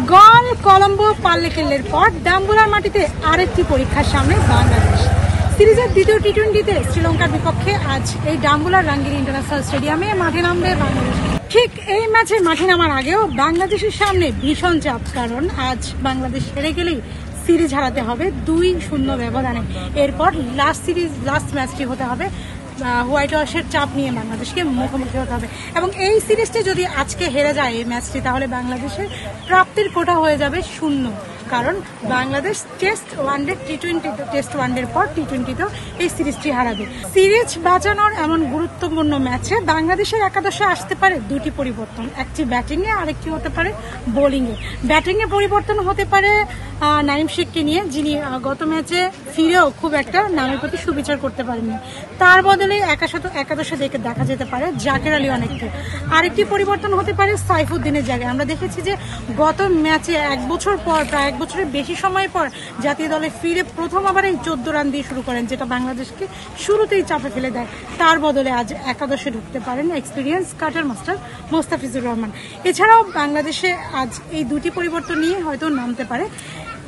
গল কলম্বো পাল্লেকেলের পর ডাম্বুলার মাটিতে আরেকটি পরীক্ষার সামনে বাংলাদেশ। সিরিজের দ্বিতীয় টি-20তে শ্রীলঙ্কার বিপক্ষে আজ এই ডাম্বুলার রাঙ্গিনী ইন্টারন্যাশনাল স্টেডিয়ামে মাঠে নামবে বাংলাদেশ। ঠিক এই ম্যাচে মাঠে নামার আগেও বাংলাদেশের সামনে ভীষণ চাপ, কারণ আজ বাংলাদেশ হেরে গেলেই সিরিজ হারাতে হবে 2-0 ব্যবধানে। এরপর লাস্ট ম্যাচটি হতে হবে হোয়াইট ওয়াশের চাপ নিয়ে বাংলাদেশকে মুখোমুখি হতে হবে, এবং এই সিরিজটি যদি আজকে হেরে যায় এই ম্যাচটি, তাহলে বাংলাদেশের প্রাপ্তির কোটা হয়ে যাবে 0, কারণ বাংলাদেশ টেস্ট ওয়ানডে টেস্ট ওয়ানডের পর টি-20তেও এই সিরিজটি হারাবে। সিরিজ বাঁচানোর এমন গুরুত্বপূর্ণ ম্যাচে বাংলাদেশের একাদশে আসতে পারে দুটি পরিবর্তন, একটি ব্যাটিংয়ে আরেকটি হতে পারে বোলিংয়ে। ব্যাটিংয়ে পরিবর্তন হতে পারে নাইম শেখকে নিয়ে, যিনি গত ম্যাচে ফিরেও খুব একটা নামের প্রতি সুবিচার করতে পারেননি। তার বদলে একাদশে দেখা যেতে পারে জাকের আলী অনেককে। আরেকটি পরিবর্তন হতে পারে সাইফুদ্দিনের জায়গায়। আমরা দেখেছি যে গত ম্যাচে 1 বছর পর, প্রায় 1 বছরের বেশি সময় পর জাতীয় দলে ফিরে প্রথম আবার এই 14 রান দিয়ে শুরু করেন, যেটা বাংলাদেশকে শুরুতেই চাপে ফেলে দেয়। তার বদলে আজ একাদশে ঢুকতে পারেন experience cutter master Mustafizur Rahman. এছাড়াও বাংলাদেশে আজ এই দুটি পরিবর্তন নিয়ে হয়তো নামতে পারে।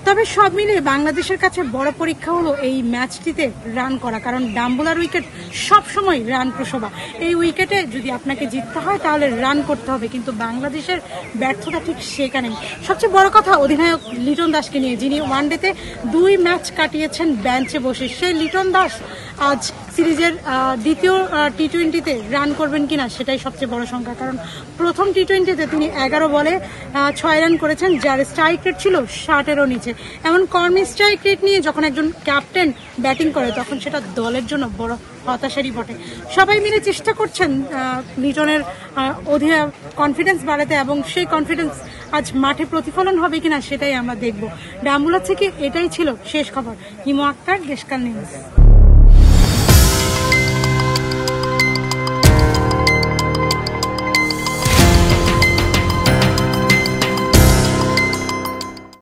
তবে সব মিলিয়ে বাংলাদেশের কাছে বড় পরীক্ষা হলো এই ম্যাচটিতে রান করা, কারণ ডাম্বুলার উইকেট সবসময় রান প্রসবা। এই উইকেটে যদি আপনাকে জিততে হয় তাহলে রান করতে হবে, কিন্তু বাংলাদেশের ব্যর্থতা ঠিক সেখানেই। সবচেয়ে বড় কথা অধিনায়ক লিটন দাসকে নিয়ে, যিনি ওয়ানডেতে 2 ম্যাচ কাটিয়েছেন বেঞ্চে বসে। সেই লিটন দাস আজ সিরিজের দ্বিতীয় টি-20তে রান করবেন কিনা সেটাই সবচেয়ে বড় সংখ্যা, কারণ প্রথম টি-20তে তিনি 11 বলে 6 রান করেছেন, যার স্ট্রাইক রেট ছিল 60-এরও নিচে। এমন কর্মী স্ট্রাইক রেট নিয়ে যখন একজন ক্যাপ্টেন ব্যাটিং করে, তখন সেটা দলের জন্য বড় হতাশারই বটে। সবাই মিলে চেষ্টা করছেন লিটনের অধিনায়ক কনফিডেন্স বাড়াতে, এবং সেই কনফিডেন্স আজ মাঠে প্রতিফলন হবে কিনা সেটাই আমরা দেখব। ডাম্বুলা থেকে এটাই ছিল শেষ খবর। হিমু আক্তার, দেশকাল নিউজ।